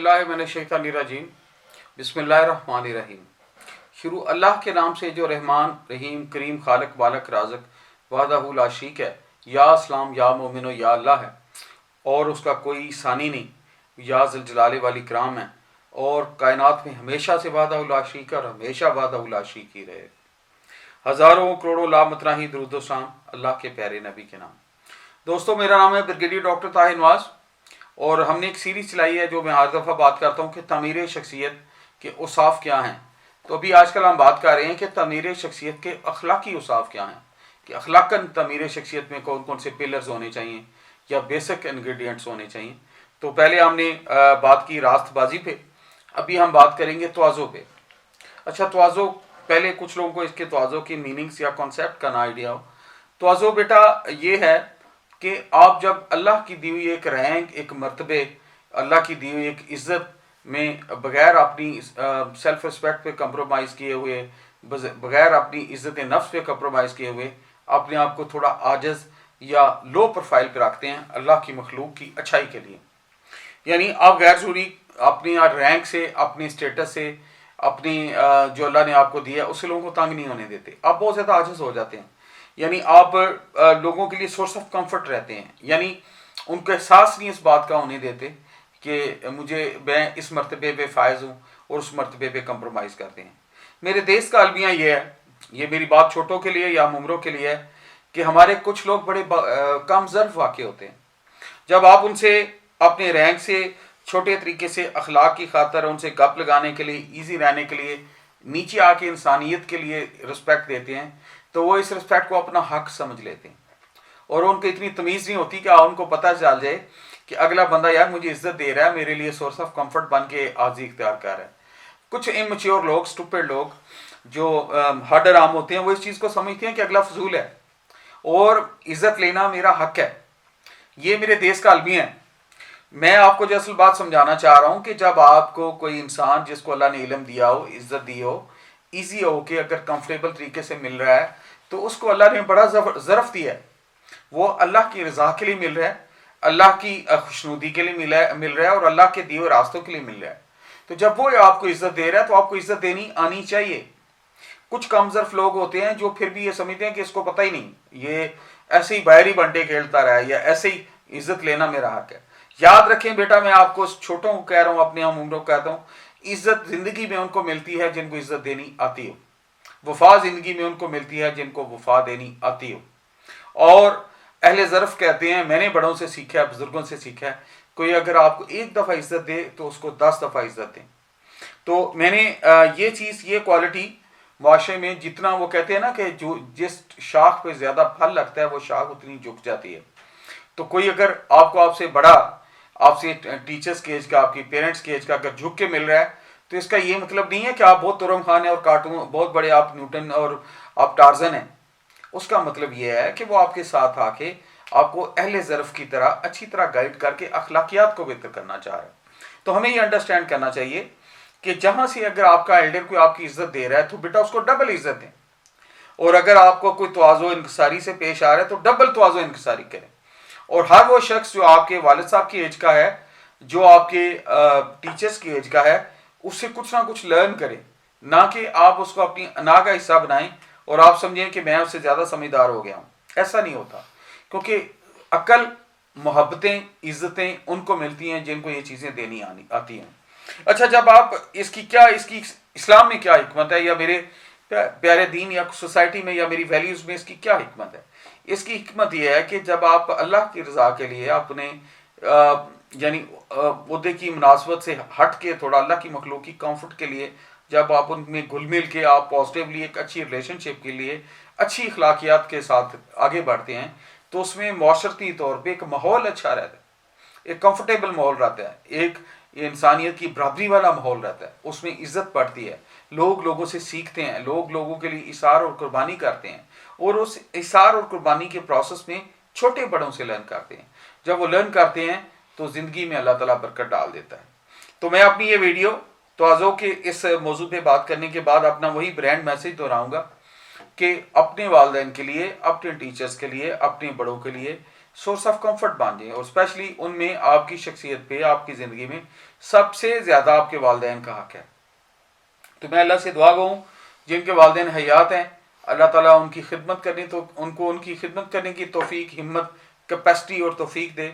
बिल्लाहि मिनश्शैतानिर्रजीम। बिस्मिल्लाहिर्रहमानिर्रहीम। शुरू अल्लाह के नाम से जो रहमान रहीम करीम खालिक बालक राज़िक वहदहु ला शरीक है। या इस्लाम या मोमिनो या अल्लाह है और उसका कोई सानी नहीं, या ज़ुल जलाले वाली कराम है और कायनात में हमेशा से वहदहु ला शरीक है और हमेशा वहदहु ला शरीक ही रहे। हज़ारों करोड़ों लामतराही दुरूद व सलाम अल्लाह के प्यारे नबी के नाम। दोस्तों, मेरा नाम है ब्रिगेडियर डॉक्टर ताहिर नवाज और हमने एक सीरीज़ चलाई है जो मैं हर दफ़ा बात करता हूँ कि तमीर शख्सियत के औसाफ क्या हैं। तो अभी आजकल हम बात कर रहे हैं कि तमीर शख्सियत के अखलाकी औसाफ क्या हैं, कि अखलाकन तमीर शख्सियत में कौन कौन से पिलर्स होने चाहिए या बेसिक इंग्रेडिएंट्स होने चाहिए। तो पहले हमने बात की रास्तबाजी पे, अभी हम बात करेंगे तवाज़ो पे। अच्छा, तवाज़ो, पहले कुछ लोगों को इसके तवाज़ो की मीनिंग्स या कॉन्सेप्ट का ना आइडिया हो। तवाज़ो बेटा ये है कि आप जब अल्लाह की दी हुई एक रैंक, एक मर्तबे, अल्लाह की दी हुई एक इज़्ज़त में बग़ैर अपनी सेल्फ रिस्पेक्ट पे कंप्रोमाइज़ किए हुए, बग़ैर अपनी इज़्ज़त नफ्स पे कंप्रोमाइज़ किए हुए अपने आप को थोड़ा आजिज़ या लो प्रोफाइल पे रखते हैं अल्लाह की मखलूक की अच्छाई के लिए। यानी आप गैर ज़रूरी अपनी रैंक से, अपनी स्टेटस से, अपनी जो अल्लाह ने आपको दिया उससे लोगों को तंग नहीं होने देते। आप बहुत ज़्यादा आजिज़ हो जाते हैं, यानी आप लोगों के लिए सोर्स ऑफ कंफर्ट रहते हैं, यानी उनको एहसास नहीं इस बात का होने देते कि मैं इस मर्तबे पे फायज़ हूँ और उस मर्तबे पे कंप्रोमाइज़ करते हैं। मेरे देश का अलमिया ये है, ये मेरी बात छोटों के लिए या उम्रों के लिए है, कि हमारे कुछ लोग बड़े कम ज़र्फ़ वाक़े होते हैं। जब आप उनसे अपने रैंक से छोटे तरीके से अखलाक की खातर उनसे गप लगाने के लिए, ईजी रहने के लिए, नीचे आके इंसानियत के लिए रिस्पेक्ट देते हैं, तो वो इस रिस्पेक्ट को अपना हक समझ लेते हैं और उनको इतनी तमीज़ नहीं होती कि उनको पता चल जाए कि अगला बंदा यार मुझे इज्जत दे रहा है, मेरे लिए सोर्स ऑफ कंफर्ट बन के आजी इख्तियार कर रहा है। कुछ इमैच्योर लोग, स्टूपिड लोग जो हड आम होते हैं, वो इस चीज़ को समझते हैं कि अगला फजूल है और इज्जत लेना मेरा हक है। ये मेरे देश का अलमिया है। मैं आपको जो असल बात समझाना चाह रहा हूँ कि जब आपको कोई इंसान जिसको अल्लाह ने इल्म दिया हो, इज्जत दी हो, ईजी हो के अगर कंफर्टेबल तरीके से मिल रहा है तो उसको अल्लाह ने बड़ा ज़रफ़ दिया है। वो अल्लाह की रज़ा के लिए मिल रहा है, अल्लाह की खुशनुदी के लिए मिल रहा है और अल्लाह के दिए हुए रास्तों के लिए मिल रहा है। तो जब वो आपको इज्जत दे रहा है तो आपको इज्जत देनी आनी चाहिए। कुछ कम ज़र्फ़ लोग होते हैं जो फिर भी ये समझते हैं कि इसको पता ही नहीं, ये ऐसे ही बाहरी बंटे खेलता रहा है या ऐसे ही इज्जत लेना मेरा हक है। याद रखें बेटा, मैं आपको छोटों को कह रहा हूँ, अपने हम उम्रों को कहता हूँ, इज्जत ज़िंदगी में उनको मिलती है जिनको इज्जत देनी आती हो। वफा ज़िंदगी में उनको मिलती है जिनको वफा देनी आती हो। और अहले ज़र्फ़ कहते हैं, मैंने बड़ों से सीखा है, बुज़ुर्गों से सीखा है, कोई अगर आपको एक दफ़ा इज्जत दे तो उसको 10 दफ़ा इज्जत दें। तो मैंने ये चीज़, ये क्वालिटी माशरे में, जितना वो कहते हैं ना कि जो जिस शाख पे ज़्यादा फल लगता है वो शाख उतनी झुक जाती है। तो कोई अगर आपसे बड़ा, आपसे टीचर्स के एज का, आपकी पेरेंट्स के एज का अगर झुक के मिल रहा है तो इसका ये मतलब नहीं है कि आप बहुत तुरम खान है और कार्टून बहुत बड़े, आप न्यूटन और आप टार्जन हैं। उसका मतलब ये है कि वो आपके साथ आके आपको अहले ज़र्फ़ की तरह अच्छी तरह गाइड करके अखलाकियात को बेहतर करना चाह रहा है। तो हमें ये अंडरस्टैंड करना चाहिए कि जहाँ से अगर आपका एल्डर कोई आपकी इज्जत दे रहा है तो बेटा उसको डबल इज्जत दें, और अगर आपको कोई तवाज़ो इनकसारी से पेश आ रहा है तो डबल तवाज़ो इनकसारी करें। और हर वो शख्स जो आपके वालिद साहब की एज का है, जो आपके टीचर्स की एज का है, उससे कुछ ना कुछ लर्न करें, ना कि आप उसको अपनी अना का हिस्सा बनाएं और आप समझें कि मैं उससे ज़्यादा समझदार हो गया हूँ। ऐसा नहीं होता, क्योंकि अक्ल, मोहब्बतें, इज़्ज़तें उनको मिलती हैं जिनको ये चीज़ें देनी आती हैं। अच्छा, जब आप इसकी इस्लाम में क्या हिकमत है, या मेरे प्यारे दीन या सोसाइटी में या मेरी वैल्यूज़ में इसकी क्या हिकमत है? इसकी हिकमत यह है कि जब आप अल्लाह की रज़ा के लिए अपने यानी उहदे की मुनासबत से हट के थोड़ा अल्लाह की मखलूक की कंफर्ट के लिए जब आप उनमें घुल मिल के आप पॉजिटिवली एक अच्छी रिलेशनशिप के लिए अच्छी अखलाकियात के साथ आगे बढ़ते हैं, तो उसमें माशरती तौर पे एक माहौल अच्छा रहता है, एक कंफर्टेबल माहौल रहता है, एक इंसानियत की बराबरी वाला माहौल रहता है, उसमें इज्जत बढ़ती है, लोग लोगों से सीखते हैं, लोग लोगों के लिए इसार और कुर्बानी करते हैं और उस इसार और कुर्बानी के प्रोसेस में छोटे बड़ों से लर्न करते हैं। जब वो लर्न करते हैं तो ज़िंदगी में अल्लाह ताला बरकत डाल देता है। तो मैं अपनी ये वीडियो तवाज़ो के इस मौजू पे बात करने के बाद अपना वही ब्रांड मैसेज दोहराऊंगा کہ اپنے والدین کے لیے، اپنے ٹیچرز کے لیے، اپنے بڑوں کے لیے سورس آف کمفرٹ بن جائیں، اور اسپیشلی ان میں آپ کی شخصیت پہ، آپ کی زندگی میں سب سے زیادہ آپ کے والدین کا حق ہے۔ تو میں اللہ سے دعا گو ہوں جن کے والدین حیات ہیں، اللہ تعالیٰ ان کی خدمت کرنے، تو ان کو ان کی خدمت کرنے کی توفیق، ہمت، کیپیسٹی اور توفیق دے۔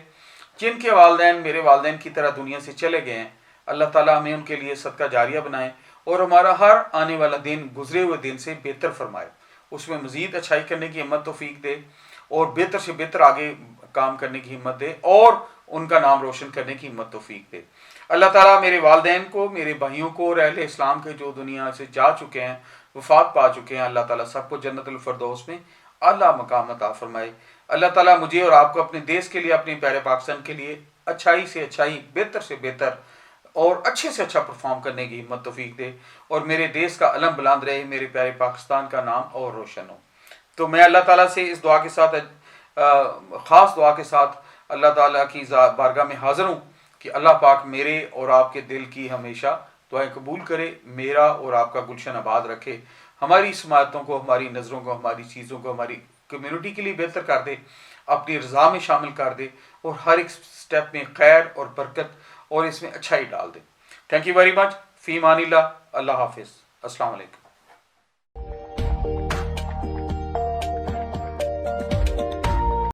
جن کے والدین میرے والدین کی طرح دنیا سے چلے گئے ہیں، اللہ تعالیٰ ہمیں ان کے لیے صدقہ جاریہ بنائے، اور ہمارا ہر آنے والا دن گزرے ہوئے دن سے بہتر فرمائے، اس میں مزید اچھائی کرنے کی ہمت توفیق دے، اور بہتر سے بہتر آگے کام کرنے کی ہمت دے، اور ان کا نام روشن کرنے کی ہمت توفیق دے۔ اللہ تعالیٰ میرے والدین کو، میرے بھائیوں کو، اور اہل اسلام کے جو دنیا سے جا چکے ہیں، وفات پا چکے ہیں، اللہ تعالیٰ سب کو جنت الفردوس میں اعلیٰ مقام عطا فرمائے۔ اللہ تعالیٰ مجھے اور آپ کو اپنے دیش کے لیے، اپنے پیارے پاکستان کے لیے اچھائی سے اچھائی، بہتر سے بہتر اور اچھے سے اچھا پرفارم کرنے کی ہمت توفیق دے، اور میرے دیش کا علم بلند رہے، میرے پیارے پاکستان کا نام اور روشن ہو۔ تو میں اللہ تعالیٰ سے اس دعا کے ساتھ، خاص دعا کے ساتھ اللہ تعالیٰ کی بارگاہ میں حاضر ہوں کہ اللہ پاک میرے اور آپ کے دل کی ہمیشہ دعائیں قبول کرے، میرا اور آپ کا گلشن آباد رکھے، ہماری سماعتوں کو، ہماری نظروں کو، ہماری چیزوں کو ہماری کمیونٹی کے لیے بہتر کر دے، اپنی رضا میں شامل کر دے، اور ہر ایک سٹیپ میں خیر اور برکت اور اس میں اچھائی ڈال دے۔ تھینک یو ویری مچ، فی امان اللہ، اللہ حافظ، السلام علیکم۔